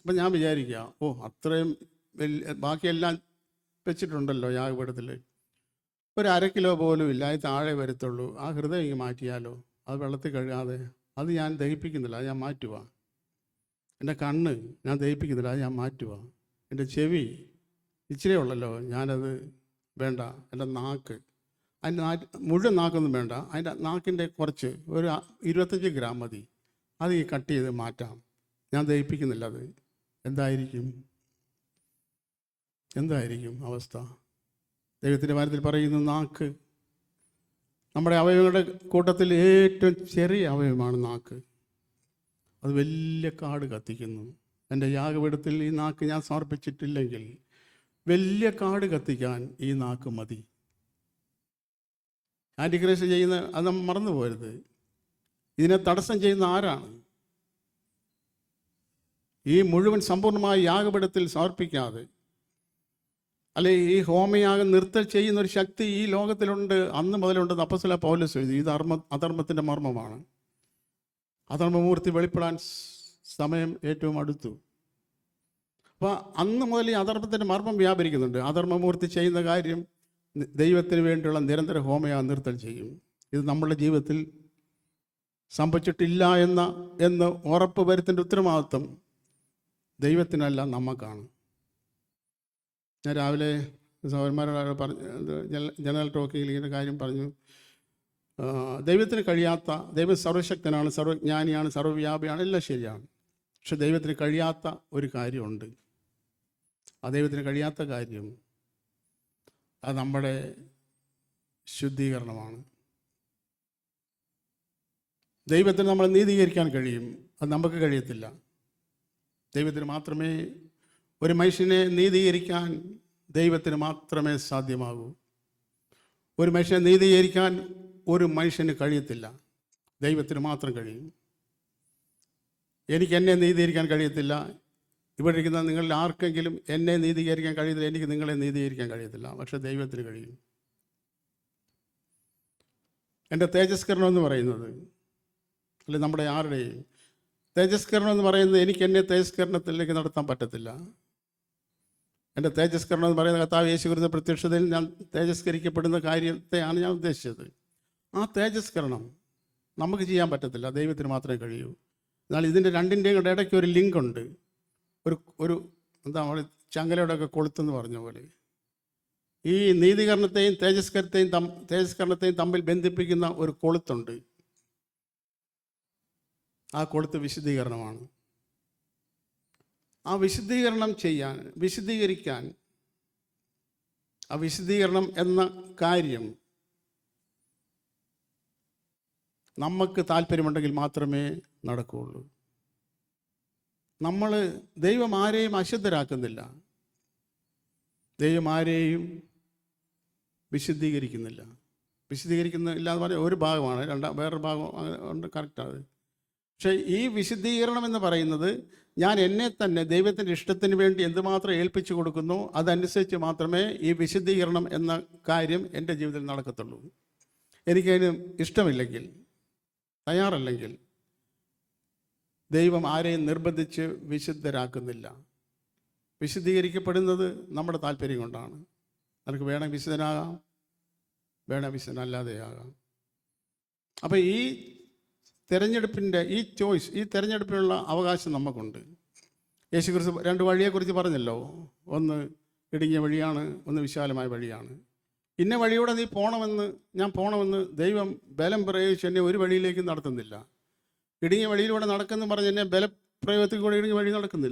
അപ്പം ഞാൻ വിചാരിക്കുക, അത്രയും ബാക്കിയെല്ലാം വെച്ചിട്ടുണ്ടല്ലോ യാഗപീഠത്തിൽ, ഒരു 1/2 കിലോ പോലും ഇല്ല, അത് താഴെ വരത്തുള്ളൂ. ആ ഹൃദയം ഇങ്ങനെ മാറ്റിയാലോ, അത് വെള്ളത്തിൽ കഴുകാതെ. അത് ഞാൻ ദഹിപ്പിക്കുന്നില്ല, അത് ഞാൻ മാറ്റുക. എൻ്റെ കണ്ണ് ഞാൻ ദഹിപ്പിക്കുന്നില്ല, അത് ഞാൻ മാറ്റുക. എൻ്റെ ചെവി ഇച്ചിരി ഉള്ളല്ലോ, ഞാനത് വേണ്ട. എൻ്റെ നാക്ക്, അതിൻ്റെ മുഴുവൻ നാക്കൊന്നും വേണ്ട, അതിൻ്റെ നാക്കിൻ്റെ കുറച്ച് ഒരു 25 ഗ്രാം മതി, അത് ഈ കട്ട് ചെയ്ത് മാറ്റാം. ഞാൻ ദഹിപ്പിക്കുന്നില്ല. അത് എന്തായിരിക്കും അവസ്ഥ? ദൈവത്തിൻ്റെ വചനത്തിൽ പറയുന്നു, നാക്ക് നമ്മുടെ അവയവങ്ങളുടെ കൂട്ടത്തിൽ ഏറ്റവും ചെറിയ അവയവമാണ് നാക്ക്. അത് വലിയ കാട് കത്തിക്കുന്നു. എൻ്റെ യാഗപീഠത്തിൽ ഈ നാക്ക് ഞാൻ സമർപ്പിച്ചിട്ടില്ലെങ്കിൽ വലിയ കാട് കത്തിക്കാൻ ഈ നാക്ക് മതി. ആൻറ്റിക്രൈസ്റ്റ് ചെയ്യുന്ന അത് നമ്മൾ മറന്നു പോകരുത്. ഇതിനെ തടസ്സം ചെയ്യുന്ന ആരാണ്? ഈ മുഴുവൻ സമ്പൂർണ്ണമായ യാഗപീഠത്തിൽ സമർപ്പിക്കാതെ, അല്ലെ ഈ ഹോമയാഗം നിർത്തൽ ചെയ്യുന്നൊരു ശക്തി ഈ ലോകത്തിലുണ്ട്, അന്ന് മുതലുണ്ടെന്ന് അപ്പോസ്തലനായ പൗലോസ് എഴുതി. ഇത് അധർമ്മത്തിൻ്റെ മർമ്മമാണ്. അധർമ്മമൂർത്തി വെളിപ്പെടാൻ സമയം ഏറ്റവും അടുത്തു. അപ്പോൾ അന്ന് മുതൽ ഈ അധർമ്മത്തിൻ്റെ മർമ്മം വ്യാപരിക്കുന്നുണ്ട്. അധർമ്മമൂർത്തി ചെയ്യുന്ന കാര്യം ദൈവത്തിന് വേണ്ടിയുള്ള നിരന്തര ഹോമയാഗം നിർത്തൽ ചെയ്യും. ഇത് നമ്മളുടെ ജീവിതത്തിൽ സംഭവിച്ചിട്ടില്ല എന്ന് ഉറപ്പ് വരുത്തേണ്ട ഉത്തരവാദിത്വം ദൈവത്തിനല്ല, നമുക്കാണ്. ഞാൻ രാവിലെ സഹോദരന്മാരോട് ജനറൽ ടോക്കിങ്ങിൽ ഇങ്ങനെ കാര്യം പറഞ്ഞു. ദൈവത്തിന് കഴിയാത്ത, ദൈവം സർവശക്തനാണ്, സർവജ്ഞാനിയാണ്, സർവ്വവ്യാപിയാണ്, എല്ലാം ശരിയാണ്. പക്ഷെ ദൈവത്തിന് കഴിയാത്ത ഒരു കാര്യമുണ്ട്. ആ ദൈവത്തിന് കഴിയാത്ത കാര്യം അത് നമ്മുടെ ശുദ്ധീകരണമാണ്. ദൈവത്തിന് നമ്മളെ നീതീകരിക്കാൻ കഴിയും, അത് നമുക്ക് കഴിയത്തില്ല. ദൈവത്തിന് മാത്രമേ, ഒരു മനുഷ്യനെ നീതീകരിക്കാൻ ദൈവത്തിന് മാത്രമേ സാധ്യമാകൂ. ഒരു മനുഷ്യനെ നീതീകരിക്കാൻ ഒരു മനുഷ്യന് കഴിയത്തില്ല, ദൈവത്തിന് മാത്രം കഴിയും. എനിക്ക് എന്നെ നീതീകരിക്കാൻ കഴിയത്തില്ല. ഇവിടെ ഇരിക്കുന്ന നിങ്ങളിൽ ആർക്കെങ്കിലും എന്നെ നീതീകരിക്കാൻ കഴിയത്തില്ല, എനിക്ക് നിങ്ങളെ നീതീകരിക്കാൻ കഴിയത്തില്ല. പക്ഷെ ദൈവത്തിന് കഴിയും. എൻ്റെ തേജസ്കരണം എന്ന് പറയുന്നത്, അല്ലെ നമ്മുടെ ആരുടെയും തേജസ്കരണം എന്ന് പറയുന്നത്, എനിക്ക് എന്നെ തേജസ്കരണത്തിലേക്ക് നടത്താൻ പറ്റത്തില്ല. എൻ്റെ തേജസ്കരണം എന്ന് പറയുന്ന കർത്താവ് യേശുക്രിസ്തു പ്രത്യക്ഷതയിൽ ഞാൻ തേജസ്കരിക്കപ്പെടുന്ന കാര്യത്തെയാണ് ഞാൻ ഉദ്ദേശിച്ചത്. ആ തേജസ്കരണം നമുക്ക് ചെയ്യാൻ പറ്റത്തില്ല, ദൈവത്തിന് മാത്രമേ കഴിയൂ. എന്നാൽ ഇതിൻ്റെ രണ്ടിൻ്റെയും കൂടെ ഇടയ്ക്ക് ഒരു ലിങ്ക് ഉണ്ട്. ഒരു എന്താ നമ്മൾ ചങ്ങലയോടൊക്കെ കൊളുത്തെന്ന് പറഞ്ഞ പോലെ ഈ നീതീകരണത്തെയും തേജസ്കരണത്തെയും തമ്മിൽ ബന്ധിപ്പിക്കുന്ന ഒരു കൊളുത്തുണ്ട്. ആ കൊളുത്ത് വിശുദ്ധീകരണമാണ്. ആ വിശുദ്ധീകരിക്കാൻ ആ വിശുദ്ധീകരണം എന്ന കാര്യം നമുക്ക് താല്പര്യമുണ്ടെങ്കിൽ മാത്രമേ നടക്കുകയുള്ളൂ. ദൈവം ആരെയും അശുദ്ധരാക്കുന്നില്ല, ദൈവം ആരെയും വിശുദ്ധീകരിക്കുന്നില്ല. വിശുദ്ധീകരിക്കുന്നില്ല എന്ന് പറഞ്ഞാൽ ഒരു ഭാഗമാണ്, വേറൊരു ഭാഗം ഉണ്ട്, കറക്റ്റാണ്. പക്ഷേ ഈ വിശുദ്ധീകരണം എന്ന് പറയുന്നത് ഞാൻ എന്നെ തന്നെ ദൈവത്തിൻ്റെ ഇഷ്ടത്തിന് വേണ്ടി എന്തുമാത്രം ഏൽപ്പിച്ചു കൊടുക്കുന്നു അതനുസരിച്ച് മാത്രമേ ഈ വിശുദ്ധീകരണം എന്ന കാര്യം എൻ്റെ ജീവിതത്തിൽ നടക്കത്തുള്ളൂ. എനിക്കതിന് ഇഷ്ടമില്ലെങ്കിൽ, തയ്യാറല്ലെങ്കിൽ, ദൈവം ആരെയും നിർബന്ധിച്ച് വിശുദ്ധരാക്കുന്നില്ല. വിശുദ്ധീകരിക്കപ്പെടുന്നത് നമ്മുടെ താല്പര്യം കൊണ്ടാണ്. നമുക്ക് വേണം വിശുദ്ധനാകാം, വേണം വിശുദ്ധനല്ലാതെയാകാം. അപ്പോൾ ഈ തിരഞ്ഞെടുപ്പിൻ്റെ ഈ തിരഞ്ഞെടുപ്പിനുള്ള അവകാശം നമുക്കുണ്ട്. യേശുക്രിസ്തു 2 വഴിയെക്കുറിച്ച് പറഞ്ഞല്ലോ. ഒന്ന് ഇടുങ്ങിയ വഴിയാണ്, ഒന്ന് വിശാലമായ വഴിയാണ്. ഇന്ന വഴിയൂടെ ഞാൻ പോകണമെന്ന് ദൈവം ബലം പ്രയോഗിച്ച് എന്നെ ഒരു വഴിയിലേക്കും നടത്തുന്നില്ല. ഇടുങ്ങിയ വഴിയിലൂടെ നടക്കുമെന്ന് പറഞ്ഞ് എന്നെ ബലപ്രയോഗത്തിൽ കൂടെ ഇടുങ്ങിയ വഴി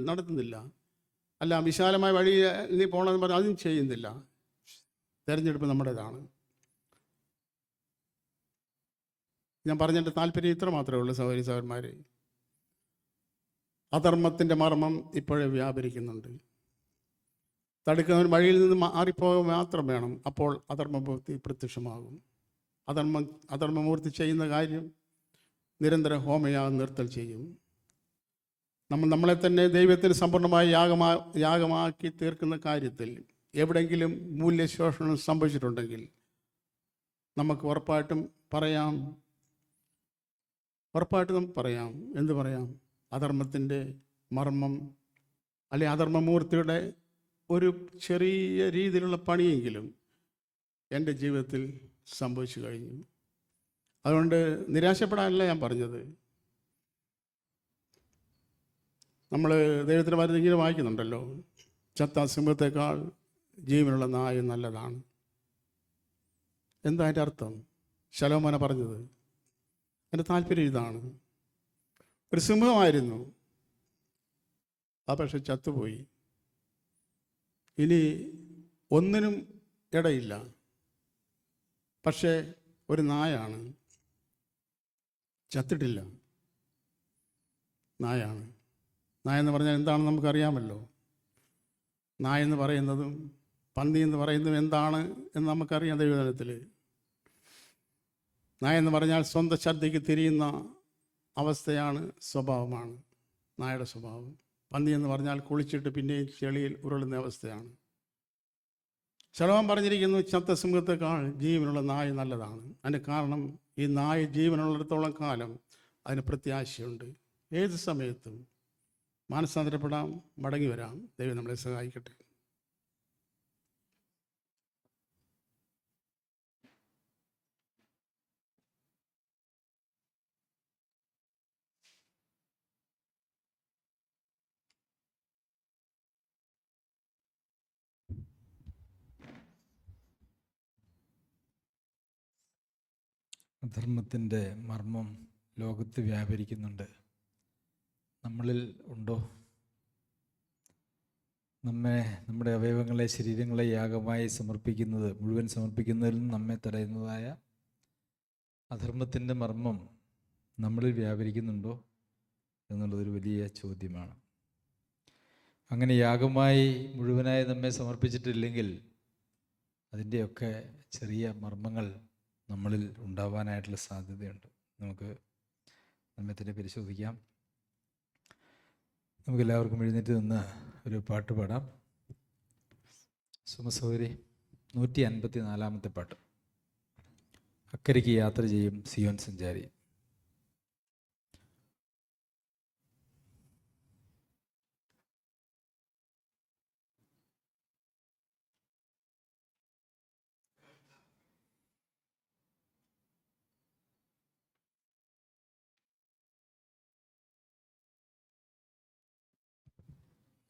നടത്തുന്നില്ല. അല്ല, വിശാലമായ വഴി നീ പോകണമെന്ന് പറഞ്ഞാൽ അതും ചെയ്യുന്നില്ല. തിരഞ്ഞെടുപ്പ് നമ്മുടേതാണ്. ഞാൻ പറഞ്ഞതിൻ്റെ താല്പര്യം ഇത്ര മാത്രമേ ഉള്ളൂ സഹോദരി സഹോദരന്മാരെ. അധർമ്മത്തിൻ്റെ മർമ്മം ഇപ്പോഴേ വ്യാപരിക്കുന്നുണ്ട്. തടുക്കുന്നവൻ വഴിയിൽ നിന്ന് മാറിപ്പോകാൻ മാത്രം വേണം, അപ്പോൾ അധർമ്മമൂർത്തി പ്രത്യക്ഷമാകും. അധർമ്മമൂർത്തി ചെയ്യുന്ന കാര്യം നിരന്തരം ഹോമയാഗം നിർത്തൽ ചെയ്യും. നമ്മളെ തന്നെ ദൈവത്തിന് സമ്പൂർണ്ണമായി യാഗമാക്കി തീർക്കുന്ന കാര്യത്തിൽ എവിടെയെങ്കിലും മൂല്യശോഷണം സംഭവിച്ചിട്ടുണ്ടെങ്കിൽ നമുക്ക് ഉറപ്പായിട്ടും നമുക്ക് പറയാം. എന്ത് പറയാം? അധർമ്മത്തിൻ്റെ മർമ്മം, അല്ലെങ്കിൽ അധർമ്മമൂർത്തിയുടെ ഒരു ചെറിയ രീതിയിലുള്ള പണിയെങ്കിലും എൻ്റെ ജീവിതത്തിൽ സംഭവിച്ചു കഴിഞ്ഞു. അതുകൊണ്ട് നിരാശപ്പെടാനല്ല ഞാൻ പറഞ്ഞത്. നമ്മൾ ദൈവത്തിൻ്റെ മരുന്ന് ഇങ്ങനെ വായിക്കുന്നുണ്ടല്ലോ, ചത്ത സിംഹത്തേക്കാൾ ജീവനുള്ള നായ നല്ലതാണ്. എന്താ അതിൻ്റെ അർത്ഥം? ശലോമോന പറഞ്ഞത്. എൻ്റെ താല്പര്യം ഇതാണ്. ഒരു സിംഹമായിരുന്നു, പക്ഷെ ചത്തുപോയി. ഇനി ഒന്നിനും ഇടയില്ല. പക്ഷേ ഒരു നായാണ്, ചത്തിട്ടില്ല, നായാണ്. നായ എന്ന് പറഞ്ഞാൽ എന്താണെന്ന് നമുക്കറിയാമല്ലോ. നായ എന്ന് പറയുന്നതും പന്നി എന്ന് പറയുന്നതും എന്താണ് എന്ന് നമുക്കറിയാം. ദൈവജനത്തിൽ നായ എന്ന് പറഞ്ഞാൽ സ്വന്തം ശ്രദ്ധയ്ക്ക് തിരിയുന്ന അവസ്ഥയാണ്, സ്വഭാവമാണ് നായയുടെ സ്വഭാവം. പന്നി എന്ന് പറഞ്ഞാൽ കുളിച്ചിട്ട് പിന്നെയും ചെളിയിൽ ഉരുളുന്ന അവസ്ഥയാണ്. ശലോമോൻ പറഞ്ഞിരിക്കുന്നു, ചത്ത സിംഹത്തെക്കാൾ ജീവനുള്ള നായ നല്ലതാണ്. അതിൻ്റെ കാരണം, ഈ നായ ജീവനുള്ളിടത്തോളം കാലം അതിന് പ്രത്യാശയുണ്ട്. ഏത് സമയത്തും മാനസാന്തരപ്പെടാം, മടങ്ങി വരാം. ദൈവം നമ്മളെ സഹായിക്കട്ടെ. അധർമ്മത്തിൻ്റെ മർമ്മം ലോകത്ത് വ്യാപരിക്കുന്നുണ്ട്. നമ്മളിൽ ഉണ്ടോ? നമ്മുടെ അവയവങ്ങളെ, ശരീരങ്ങളെ യാഗമായി മുഴുവൻ സമർപ്പിക്കുന്നതിൽ നിന്ന് നമ്മെ തടയുന്നതായ അധർമ്മത്തിൻ്റെ മർമ്മം നമ്മളിൽ വ്യാപരിക്കുന്നുണ്ടോ എന്നുള്ളതൊരു വലിയ ചോദ്യമാണ്. അങ്ങനെ യാഗമായി മുഴുവനായി നമ്മെ സമർപ്പിച്ചിട്ടില്ലെങ്കിൽ അതിൻ്റെയൊക്കെ ചെറിയ മർമ്മങ്ങൾ നമ്മളിൽ ഉണ്ടാവാനായിട്ടുള്ള സാധ്യതയുണ്ട്. നമുക്ക് നമ്മെ തന്നെ പരിശോധിക്കാം. നമുക്കെല്ലാവർക്കും എഴുന്നേറ്റ് നിന്ന് ഒരു പാട്ട് പാടാം. സുമസൗരി 154 പാട്ട്. അക്കരയ്ക്ക് യാത്ര ചെയ്യും സിയോൻ സഞ്ചാരി.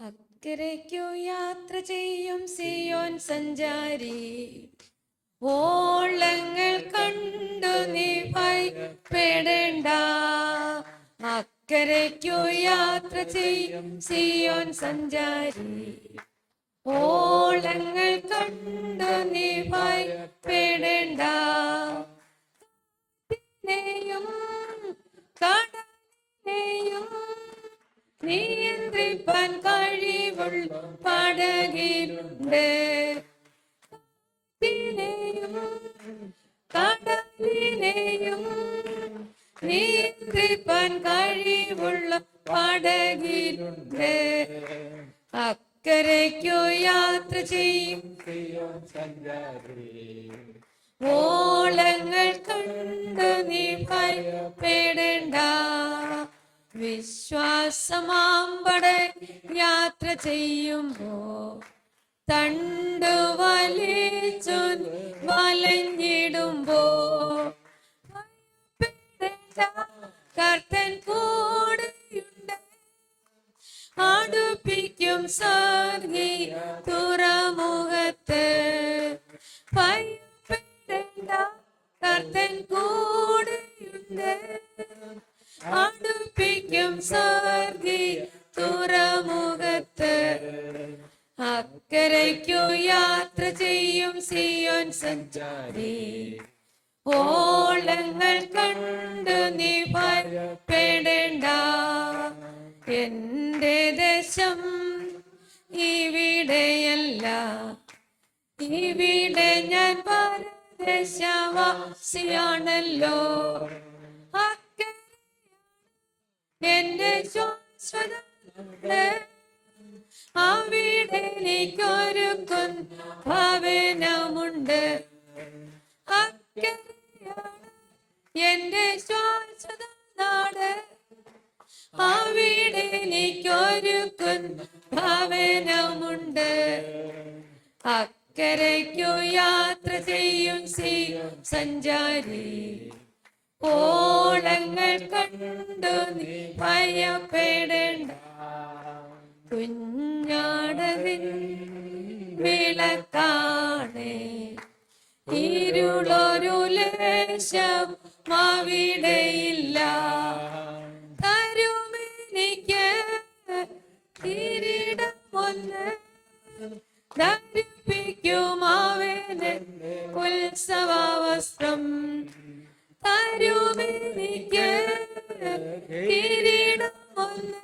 അക്കരയ്ക്കു യാത്ര ചെയ്യും സിയോൻ സഞ്ചാരി, ഓളങ്ങൾ കണ്ടു നീ ഭയപ്പെടേണ്ട. അക്കരയ്ക്കു യാത്ര ചെയ്യും സിയോൻ സഞ്ചാരി, ഓളങ്ങൾ കണ്ടു നീ ഭയപ്പെടേണ്ട. കടലിനെയും നിയന്ത്രിപ്പാൻ കഴിവുള്ള പടകിലുണ്ട്. കടലിനെയും നിയന്ത്രിപ്പാൻ കഴിവുള്ള പടകിലുണ്ട്. അക്കരയ്ക്കു യാത്ര ചെയ്യും ഓളങ്ങൾ കണ്ടു നീ ഭയപ്പെടേണ്ട. വിശ്വാസമാമ്പട യാത്ര ചെയ്യുമ്പോ തണ്ടു വലിച്ചു വലഞ്ഞിടുമ്പോ കർത്തൻ കൂടെയുണ്ട്. അടുപ്പിക്കും സ്വർഗീയ തുറമുഖത്ത്. ഭയപ്പെടേണ്ട, കർത്തൻ കൂടെയുണ്ട്. അടുപ്പിക്കും സ്വർഗീയ തുറമുഖത്ത്. അക്കരയ്ക്കു യാത്ര ചെയ്യും സിയോൻ സഞ്ചാരി, ഓളങ്ങൾ കണ്ടു നീ ഭയപ്പെടേണ്ട. എന്റെ ദേശം ഇവിടെയല്ല, ഇവിടെ ഞാൻ പരദേശവാസിയാണല്ലോ. എന്റെ ശാശ്വത അവിടെ എനിക്കൊരുക്കും ഭവനമുണ്ട്. അക്കരയാണ് എന്റെ ശാശ്വത നാട്, അവിടെ എനിക്കൊരുക്കും ഭവനമുണ്ട്. അക്കരയ്ക്കു യാത്ര ചെയ്യും സിയോൻ സഞ്ചാരി, ഓളങ്ങൾ കണ്ടു നീ ഭയപ്പെടേണ്ട. കുഞ്ഞാടതിൻ വിളക്കാണേ, ഇരുളൊരു ലേശം അവിടെയില്ല. തരുമെനിക്ക് കിരീടമൊന്ന്, ധരിപ്പിക്കും അവന് ഉത്സവവസ്ത്രം. തരുമെനിക്ക് കിരീടമൊന്ന്,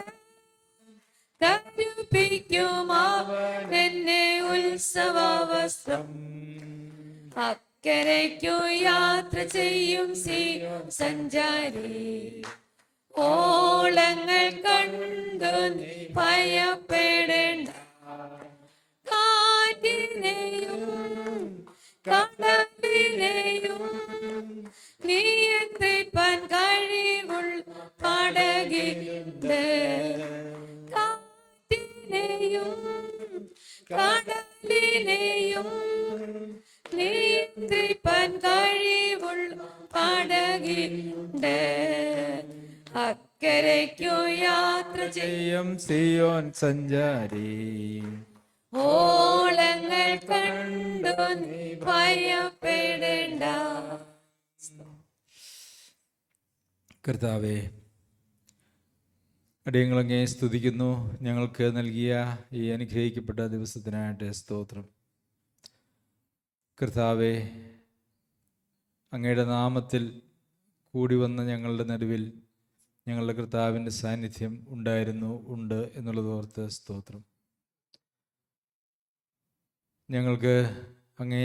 ധരിപ്പിക്കും അവനെ ഉത്സവവസ്ത്രം. അക്കരയ്ക്കു യാത്ര ചെയ്യും സിയോൻ സഞ്ചാരി, ഓളങ്ങൾ കണ്ടു നീ ഭയപ്പെടേണ്ട. കാറ്റിനെയും കടലിനെയും നിയന്ത്രിപ്പാൻ കഴിവുള്ള പടകിലുണ്ട്. കാറ്റിനെയും കടലിനെയും നിയന്ത്രിപ്പാൻ കഴിവുള്ള പടകിലുണ്ട്. അക്കരയ്ക്കു യാത്ര ചെയ്യും സിയോൻ സഞ്ചാരി, ഓളങ്ങൾ കണ്ടു നീ ഭയപ്പെടേണ്ട. കർത്താവേ, അടിയങ്ങളങ്ങേ സ്തുതിക്കുന്നു. ഞങ്ങൾക്ക് നൽകിയ ഈ അനുഗ്രഹിക്കപ്പെട്ട ദിവസത്തിനായിട്ട് സ്തോത്രം. കർത്താവേ, അങ്ങയുടെ നാമത്തിൽ കൂടി വന്ന ഞങ്ങളുടെ നടുവിൽ ഞങ്ങളുടെ കർത്താവിൻ്റെ സാന്നിധ്യം ഉണ്ടായിരുന്നു, ഉണ്ട് എന്നുള്ളതോർത്ത് സ്തോത്രം. ഞങ്ങൾക്ക് അങ്ങേ